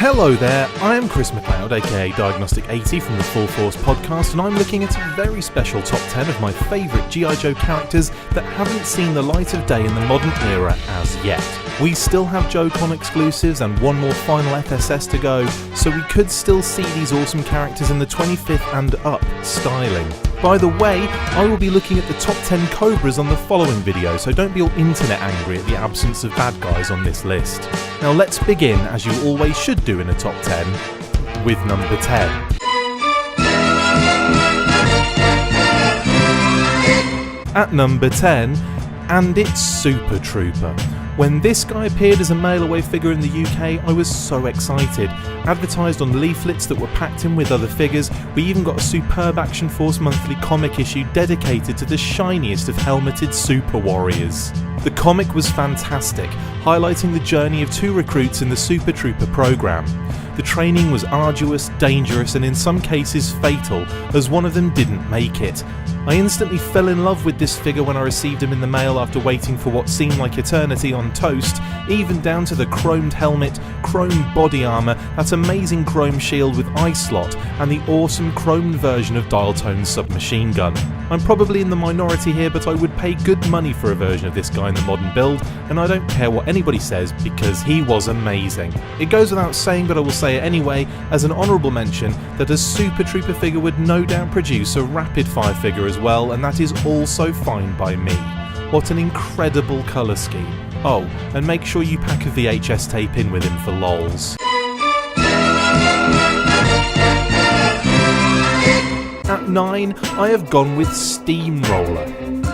Hello there, I am Chris McLeod, aka Diagnostik80 from the Full Force podcast, and I'm looking at a very special top 10 of my favourite G.I. Joe characters that haven't seen the light of day in the modern era as yet. We still have JoeCon exclusives and one more final FSS to go, so we could still see these awesome characters in the 25th and up styling. By the way, I will be looking at the top 10 Cobras on the following video, so don't be all internet angry at the absence of bad guys on this list. Now let's begin, as you always should do in a top 10, with number 10. At number 10, and it's Super Trooper. When this guy appeared as a mail-away figure in the UK, I was so excited. Advertised on leaflets that were packed in with other figures, we even got a superb Action Force monthly comic issue dedicated to the shiniest of helmeted super warriors. The comic was fantastic, highlighting the journey of two recruits in the Super Trooper program. The training was arduous, dangerous, and in some cases fatal, as one of them didn't make it. I instantly fell in love with this figure when I received him in the mail after waiting for what seemed like eternity on toast, even down to the chromed helmet, chrome body armour, that amazing chrome shield with ice slot, and the awesome chromed version of Dial Tone's submachine gun. I'm probably in the minority here, but I would pay good money for a version of this guy in the modern build, and I don't care what anybody says because he was amazing. It goes without saying, but I will say it anyway, as an honourable mention, that a Super Trooper figure would no doubt produce a rapid fire figure as well, and that is also fine by me. What an incredible colour scheme. Oh, and make sure you pack a VHS tape in with him for lols. At 9, I have gone with Steamroller.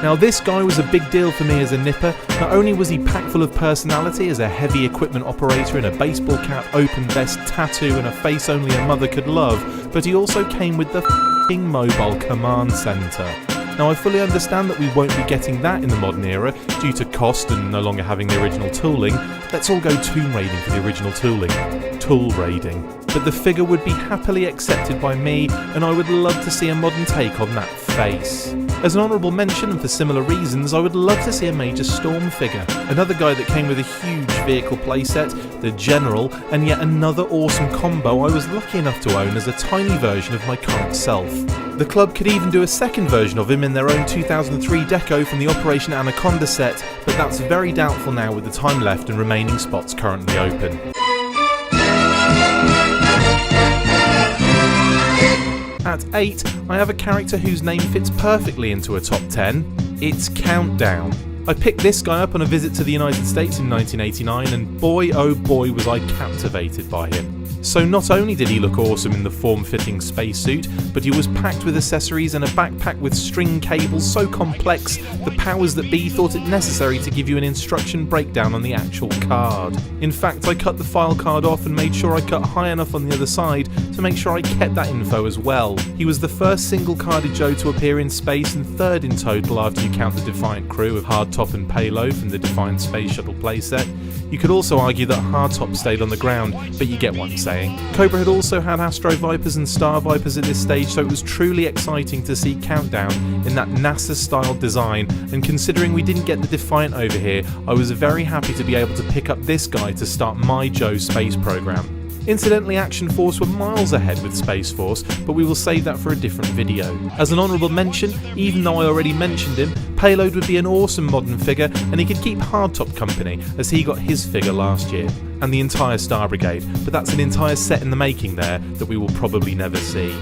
Now this guy was a big deal for me as a nipper. Not only was he packed full of personality as a heavy equipment operator in a baseball cap, open vest, tattoo and a face only a mother could love, but he also came with the f***ing mobile command centre. Now I fully understand that we won't be getting that in the modern era due to cost and no longer having the original tooling. Let's all go tomb raiding for the original tooling. Tool raiding. But the figure would be happily accepted by me, and I would love to see a modern take on that face. As an honourable mention, and for similar reasons, I would love to see a Major Storm figure. Another guy that came with a huge vehicle playset, the General, and yet another awesome combo I was lucky enough to own as a tiny version of my current self. The club could even do a second version of him in their own 2003 deco from the Operation Anaconda set, but that's very doubtful now with the time left and remaining spots currently open. At 8, I have a character whose name fits perfectly into a top 10. It's Countdown. I picked this guy up on a visit to the United States in 1989, and boy oh boy was I captivated by him. So not only did he look awesome in the form-fitting spacesuit, but he was packed with accessories and a backpack with string cables so complex the powers that be thought it necessary to give you an instruction breakdown on the actual card. In fact, I cut the file card off and made sure I cut high enough on the other side to make sure I kept that info as well. He was the first single-carded Joe to appear in space and third in total after you count the Defiant crew of Hardtop and Payload from the Defiant Space Shuttle playset. You could also argue that Hardtop stayed on the ground, but you get what I'm saying. Cobra had also had Astro Vipers and Star Vipers at this stage, so it was truly exciting to see Countdown in that NASA-style design, and considering we didn't get the Defiant over here, I was very happy to be able to pick up this guy to start my Joe space program. Incidentally, Action Force were miles ahead with Space Force, but we will save that for a different video. As an honourable mention, even though I already mentioned him, Payload would be an awesome modern figure, and he could keep Hardtop company, as he got his figure last year, and the entire Star Brigade, but that's an entire set in the making there that we will probably never see.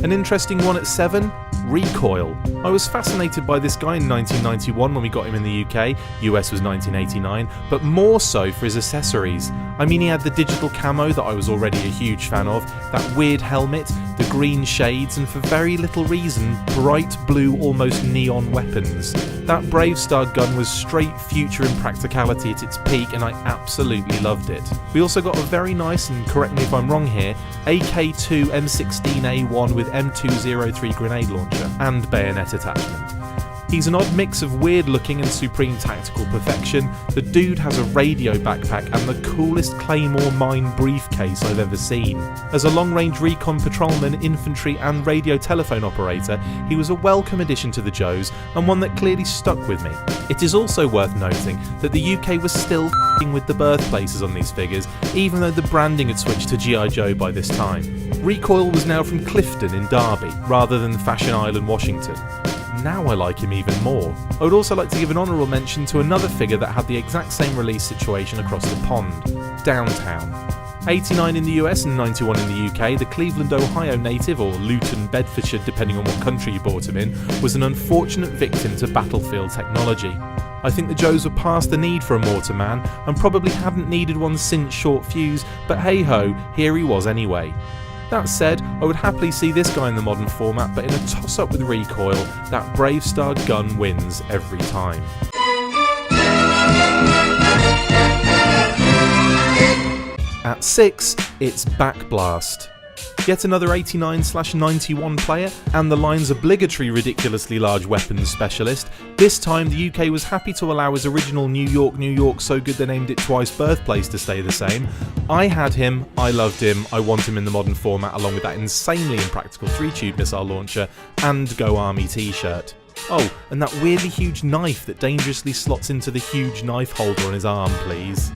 An interesting one at 7, Recoil. I was fascinated by this guy in 1991 when we got him in the UK, US was 1989, but more so for his accessories. I mean, he had the digital camo that I was already a huge fan of, that weird helmet, the green shades, and for very little reason, bright blue almost neon weapons. That Brave Star gun was straight future in practicality at its peak, and I absolutely loved it. We also got a very nice, and correct me if I'm wrong here, AK-2 M16A1 with M203 grenade launcher and bayonet attachment. He's an odd mix of weird looking and supreme tactical perfection. The dude has a radio backpack and the coolest Claymore mine briefcase I've ever seen. As a long-range recon patrolman, infantry and radio telephone operator, he was a welcome addition to the Joes and one that clearly stuck with me. It is also worth noting that the UK was still f***ing with the birthplaces on these figures, even though the branding had switched to G.I. Joe by this time. Recoil was now from Clifton in Derby, rather than Fashion Island, Washington. Now I like him even more. I would also like to give an honourable mention to another figure that had the exact same release situation across the pond, Downtown. 89 in the US and 91 in the UK, the Cleveland, Ohio native, or Luton, Bedfordshire depending on what country you bought him in, was an unfortunate victim to battlefield technology. I think the Joes were past the need for a mortar man and probably hadn't needed one since Short Fuse, but hey ho, here he was anyway. That said, I would happily see this guy in the modern format, but in a toss-up with Recoil, that Brave Star gun wins every time. At 6, it's Backblast. Yet another 89/91 player, and the line's obligatory ridiculously large weapons specialist. This time the UK was happy to allow his original New York, so good they named it twice birthplace to stay the same. I had him, I loved him, I want him in the modern format along with that insanely impractical 3-tube missile launcher and Go Army t-shirt. Oh, and that weirdly huge knife that dangerously slots into the huge knife holder on his arm, please.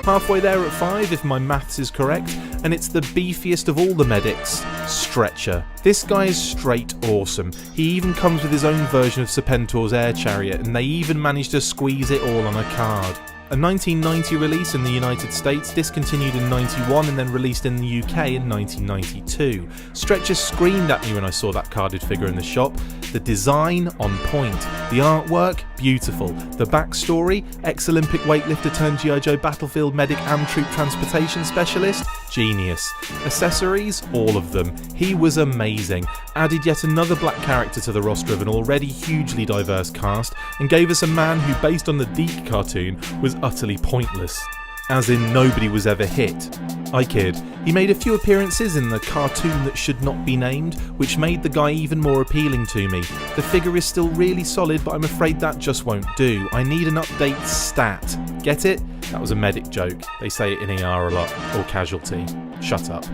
Halfway there at 5 if my maths is correct, and it's the beefiest of all the medics, Stretcher. This guy is straight awesome. He even comes with his own version of Serpentor's air chariot, and they even managed to squeeze it all on a card. A 1990 release in the United States, discontinued in 91 and then released in the UK in 1992. Stretcher screamed at me when I saw that carded figure in the shop. The design, on point. The artwork, beautiful. The backstory, ex-Olympic weightlifter turned G.I. Joe battlefield medic and troop transportation specialist, genius. Accessories, all of them. He was amazing. Added yet another black character to the roster of an already hugely diverse cast, and gave us a man who, based on the Deke cartoon, was utterly pointless. As in, nobody was ever hit. I kid. He made a few appearances in the cartoon that should not be named, which made the guy even more appealing to me. The figure is still really solid, but I'm afraid that just won't do. I need an update stat. Get it? That was a medic joke. They say it in ER a lot. Or casualty. Shut up.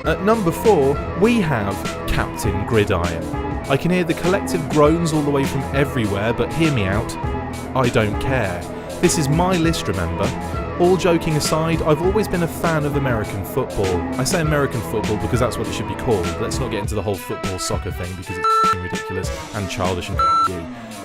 At number 4, we have Captain Gridiron. I can hear the collective groans all the way from everywhere, but hear me out. I don't care. This is my list, remember? All joking aside, I've always been a fan of American football. I say American football because that's what it should be called. Let's not get into the whole football soccer thing because it's ridiculous and childish and you.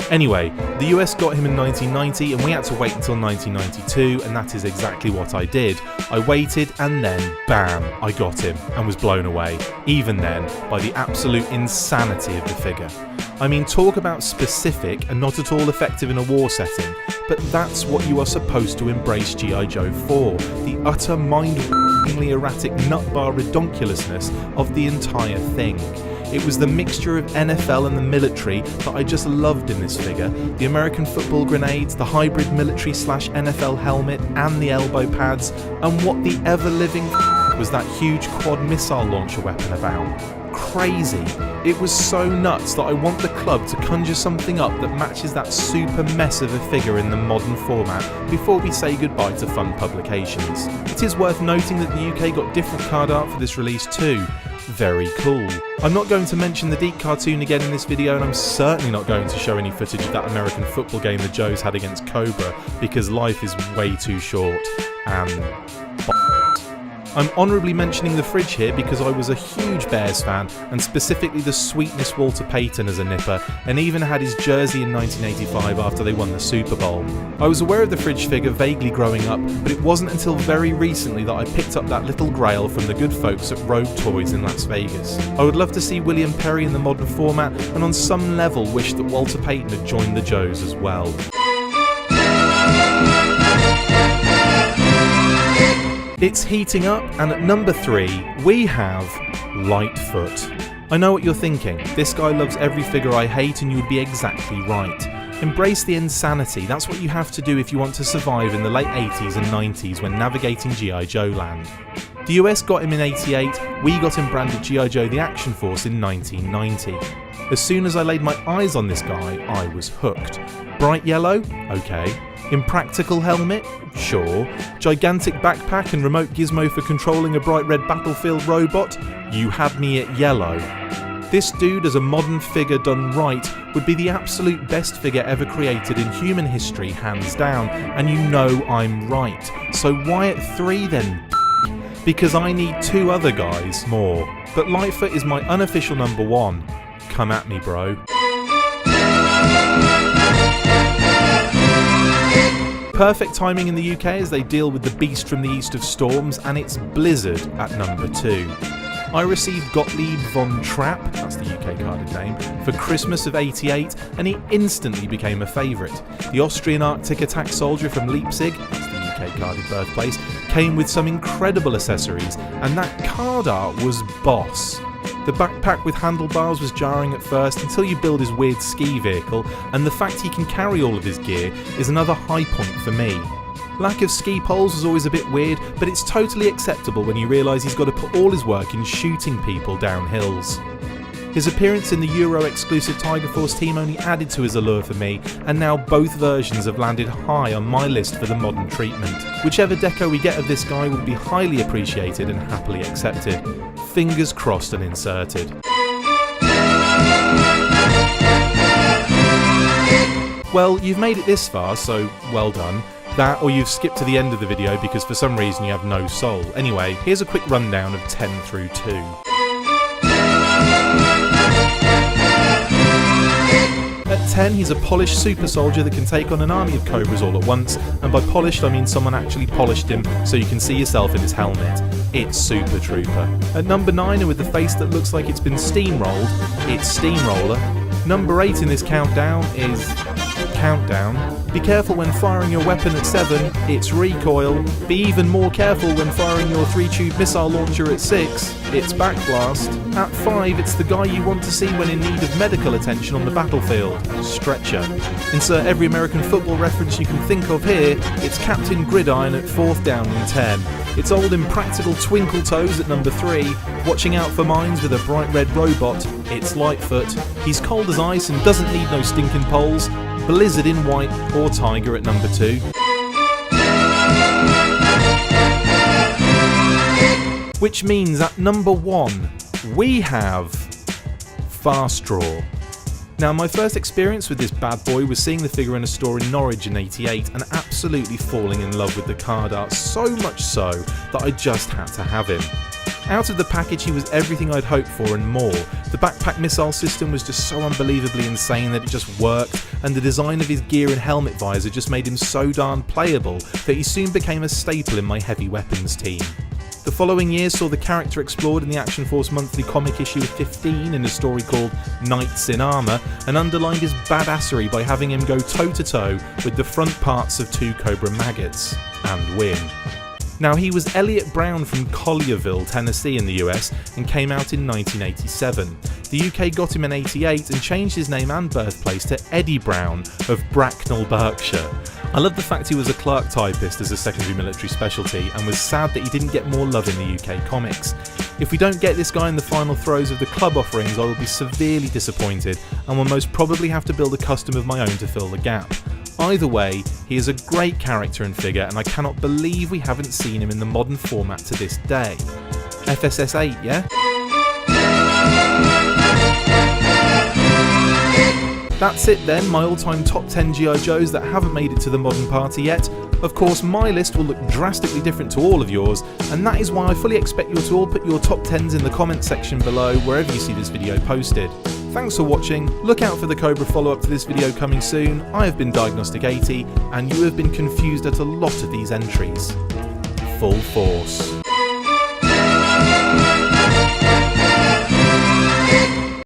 Anyway, the US got him in 1990 and we had to wait until 1992, and that is exactly what I did. I waited and then, bam, I got him and was blown away, even then, by the absolute insanity of the figure. I mean, talk about specific and not at all effective in a war setting, but that's what you are supposed to embrace G.I. Joe for, the utter mind-blowingly erratic nutbar redonkulousness of the entire thing. It was the mixture of NFL and the military that I just loved in this figure. The American football grenades, the hybrid military/NFL helmet and the elbow pads, and what the ever-living was that huge quad missile launcher weapon about. Crazy. It was so nuts that I want the club to conjure something up that matches that super mess of a figure in the modern format before we say goodbye to fun publications. It is worth noting that the UK got different card art for this release too. Very cool. I'm not going to mention the Deke cartoon again in this video, and I'm certainly not going to show any footage of that American football game the Joes had against Cobra, because life is way too short, and I'm honourably mentioning the fridge here because I was a huge Bears fan, and specifically the sweetness Walter Payton as a nipper, and even had his jersey in 1985 after they won the Super Bowl. I was aware of the fridge figure vaguely growing up, but it wasn't until very recently that I picked up that little grail from the good folks at Rogue Toys in Las Vegas. I would love to see William Perry in the modern format, and on some level wish that Walter Payton had joined the Joes as well. It's heating up, and at number 3, we have Lightfoot. I know what you're thinking, this guy loves every figure I hate, and you would be exactly right. Embrace the insanity. That's what you have to do if you want to survive in the late 80s and 90s when navigating G.I. Joe land. The US got him in 88, we got him branded G.I. Joe the Action Force in 1990. As soon as I laid my eyes on this guy, I was hooked. Bright yellow? Okay. Impractical helmet? Sure. Gigantic backpack and remote gizmo for controlling a bright red battlefield robot? You had me at yellow. This dude, as a modern figure done right, would be the absolute best figure ever created in human history, hands down, and you know I'm right. So why at 3 then? Because I need 2 other guys more. But Lightfoot is my unofficial number 1. Come at me, bro. Perfect timing in the UK as they deal with the beast from the east of storms, and it's Blizzard at number 2. I received Gottlieb von Trapp, that's the UK carded name, for Christmas of '88, and he instantly became a favourite. The Austrian Arctic attack soldier from Leipzig, that's the UK carded birthplace, came with some incredible accessories, and that card art was boss. The backpack with handlebars was jarring at first until you build his weird ski vehicle, and the fact he can carry all of his gear is another high point for me. Lack of ski poles was always a bit weird, but it's totally acceptable when you realise he's got to put all his work in shooting people down hills. His appearance in the Euro-exclusive Tiger Force team only added to his allure for me, and now both versions have landed high on my list for the modern treatment. Whichever deco we get of this guy will be highly appreciated and happily accepted. Fingers crossed and inserted. Well, you've made it this far, so well done. That, or you've skipped to the end of the video because for some reason you have no soul. Anyway, here's a quick rundown of 10 through 2. At 10, he's a polished super soldier that can take on an army of Cobras all at once, and by polished I mean someone actually polished him so you can see yourself in his helmet. It's Super Trooper. At number 9, and with the face that looks like it's been steamrolled, it's Steamroller. Number 8 in this countdown is... Countdown. Be careful when firing your weapon at 7, it's Recoil. Be even more careful when firing your 3-tube missile launcher at 6, it's Backblast. At 5, it's the guy you want to see when in need of medical attention on the battlefield, Stretcher. Insert every American football reference you can think of here, it's Captain Gridiron at 4th down and 10. It's old impractical Twinkle Toes at number 3, watching out for mines with a bright red robot, it's Lightfoot. He's cold as ice and doesn't need no stinking poles, Blizzard in white or Tiger at number 2. Which means at number 1, we have Fast Draw. Now, my first experience with this bad boy was seeing the figure in a store in Norwich in '88 and absolutely falling in love with the card art, so much so that I just had to have him. Out of the package, he was everything I'd hoped for and more. The backpack missile system was just so unbelievably insane that it just worked, and the design of his gear and helmet visor just made him so darn playable that he soon became a staple in my heavy weapons team. The following year saw the character explored in the Action Force monthly comic issue 15 in a story called Knights in Armour, and underlined his badassery by having him go toe-to-toe with the front parts of 2 Cobra maggots, and win. Now, he was Elliot Brown from Collierville, Tennessee in the US, and came out in 1987. The UK got him in '88 and changed his name and birthplace to Eddie Brown of Bracknell, Berkshire. I love the fact he was a clerk typist as a secondary military specialty, and was sad that he didn't get more love in the UK comics. If we don't get this guy in the final throes of the club offerings, I will be severely disappointed, and will most probably have to build a custom of my own to fill the gap. Either way, he is a great character and figure, and I cannot believe we haven't seen him in the modern format to this day. FSS 8, yeah? That's it then, my all-time top 10 G.I. Joes that haven't made it to the modern party yet. Of course, my list will look drastically different to all of yours, and that is why I fully expect you to all put your top 10s in the comment section below wherever you see this video posted. Thanks for watching, look out for the Cobra follow-up to this video coming soon. I have been Diagnostik80, and you have been confused at a lot of these entries. Full force.